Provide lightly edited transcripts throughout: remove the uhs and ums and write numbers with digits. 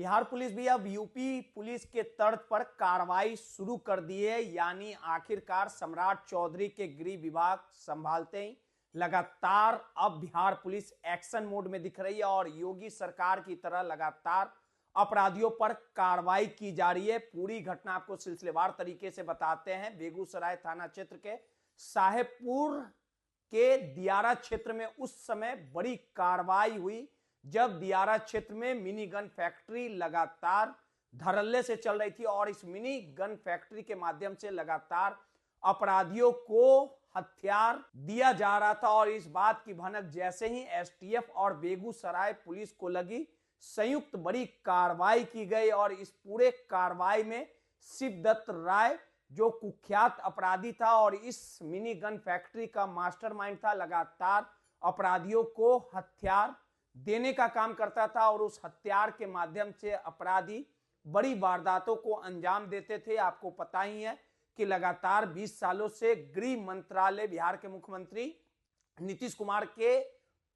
Bihar police भी अब UP police के तर्ज पर कार्रवाई शुरू कर दी है। यानी आखिरकार सम्राट चौधरी के गृह विभाग संभालते ही लगातार अब बिहार पुलिस एक्शन मोड में दिख रही है और योगी सरकार की तरह लगातार अपराधियों पर कार्रवाई की जा रही है। पूरी घटना आपको सिलसिलेवार तरीके से बताते हैं। बेगूसराय थाना क्षेत्र के साहेबपुर के दियारा क्षेत्र में उस समय बड़ी कार्रवाई हुई जब दियारा क्षेत्र में मिनी गन फैक्ट्री लगातार धड़ल्ले से चल रही थी और इस मिनी गन फैक्ट्री के माध्यम से लगातार अपराधियों को हथियार दिया जा रहा था। और इस बात की भनक जैसे ही एसटीएफ और बेगूसराय पुलिस को लगी, संयुक्त बड़ी कार्रवाई की गई और इस पूरे कार्रवाई में शिवदत्त राय जो कुख्यात अपराधी था और इस मिनी गन फैक्ट्री का मास्टरमाइंड था, लगातार अपराधियों को हथियार देने का काम करता था और उस हथियार के माध्यम से अपराधी बड़ी वारदातों को अंजाम देते थे। आपको पता ही है कि लगातार 20 सालों से गृह मंत्रालय बिहार के मुख्यमंत्री नीतीश कुमार के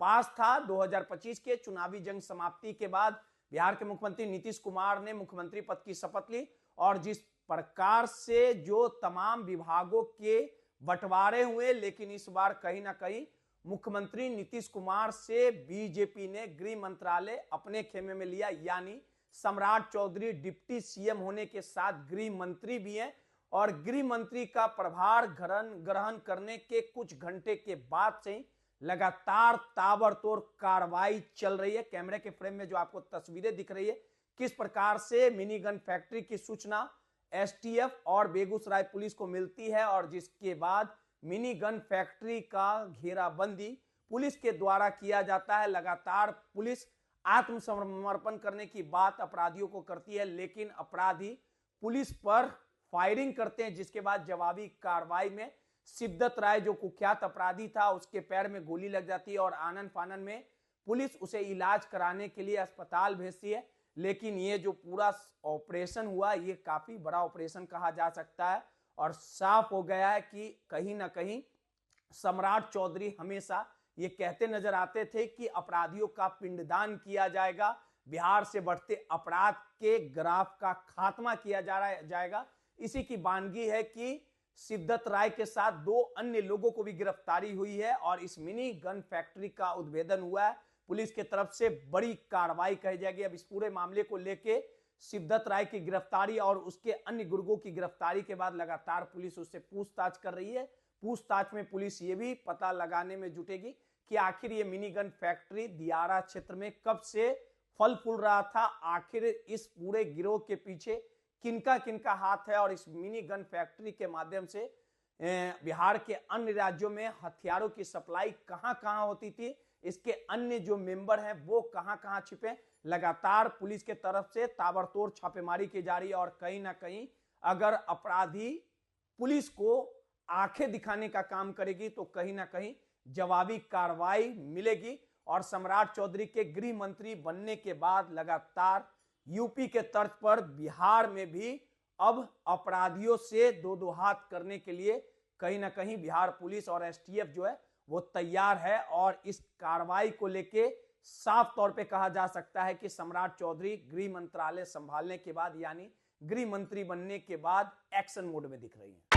पास था। 2025 के चुनावी जंग समाप्ति के बाद बिहार के मुख्यमंत्री नीतीश कुमार ने मुख्यमंत्री पद की शपथ ली और जिस प्रकार से जो तमाम विभागों के बंटवारे हुए, लेकिन इस बार कहीं ना कहीं मुख्यमंत्री नीतीश कुमार से बीजेपी ने गृह मंत्रालय अपने खेमे में लिया। यानी सम्राट चौधरी डिप्टी सीएम होने के साथ गृह मंत्री भी हैं और गृह मंत्री का प्रभार ग्रहण करने के कुछ घंटे के बाद से लगातार ताबड़तोड़ कार्रवाई चल रही है। कैमरे के फ्रेम में जो आपको तस्वीरें दिख रही है, किस प्रकार से मिनी गन फैक्ट्री की सूचना एसटीएफ और बेगूसराय पुलिस को मिलती है और जिसके बाद मिनी गन फैक्ट्री का घेराबंदी पुलिस के द्वारा किया जाता है। लगातार पुलिस आत्मसमर्पण करने की बात अपराधियों को करती है, लेकिन अपराधी पुलिस पर फायरिंग करते हैं, जिसके बाद जवाबी कार्रवाई में शिवदत्त राय जो कुख्यात अपराधी था उसके पैर में गोली लग जाती है और आनन फानन में पुलिस उसे इलाज कराने के लिए अस्पताल भेजती है। लेकिन ये जो पूरा ऑपरेशन हुआ, ये काफी बड़ा ऑपरेशन कहा जा सकता है और साफ हो गया है कि कहीं ना कहीं सम्राट चौधरी हमेशा ये कहते नजर आते थे कि अपराधियों का पिंडदान किया जाएगा, बिहार से बढ़ते अपराध के ग्राफ का खात्मा किया जाएगा। इसी की वानगी है कि शिवदत्त राय के साथ 2 अन्य लोगों को भी गिरफ्तारी हुई है और इस मिनी गन फैक्ट्री का उद्भेदन हुआ है। पुलिस की तरफ से बड़ी कार्रवाई कही जाएगी। अब इस पूरे मामले को लेके शिवदत्त राय की गिरफ्तारी और उसके अन्य गुर्गों की गिरफ्तारी के बाद लगातार पुलिस उससे पूछताछ कर रही है। पूछताछ में पुलिस ये भी पता लगाने में जुटेगी कि आखिर ये मिनी गन फैक्ट्री दियारा क्षेत्र में कब से फल फूल रहा था, आखिर इस पूरे गिरोह के पीछे किनका किनका हाथ है और इस मिनी गन फैक्ट्री के माध्यम से बिहार के अन्य राज्यों में हथियारों की सप्लाई कहां कहां होती थी, इसके अन्य जो मेंबर हैं वो कहां कहां छिपे। लगातार पुलिस के तरफ से ताबड़तोड़ छापेमारी की जा रही है और कहीं ना कहीं अगर अपराधी पुलिस को आंखें दिखाने का काम करेगी तो कहीं ना कहीं जवाबी कार्रवाई मिलेगी। और सम्राट चौधरी के गृह मंत्री बनने के बाद लगातार यूपी के तर्ज पर बिहार में भी अब अपराधियों से दो हाथ करने के लिए कहीं ना कहीं बिहार पुलिस और एसटीएफ जो है वो तैयार है। और इस कार्रवाई को लेके साफ तौर पे कहा जा सकता है कि सम्राट चौधरी गृह मंत्रालय संभालने के बाद यानी गृह मंत्री बनने के बाद एक्शन मोड में दिख रही है।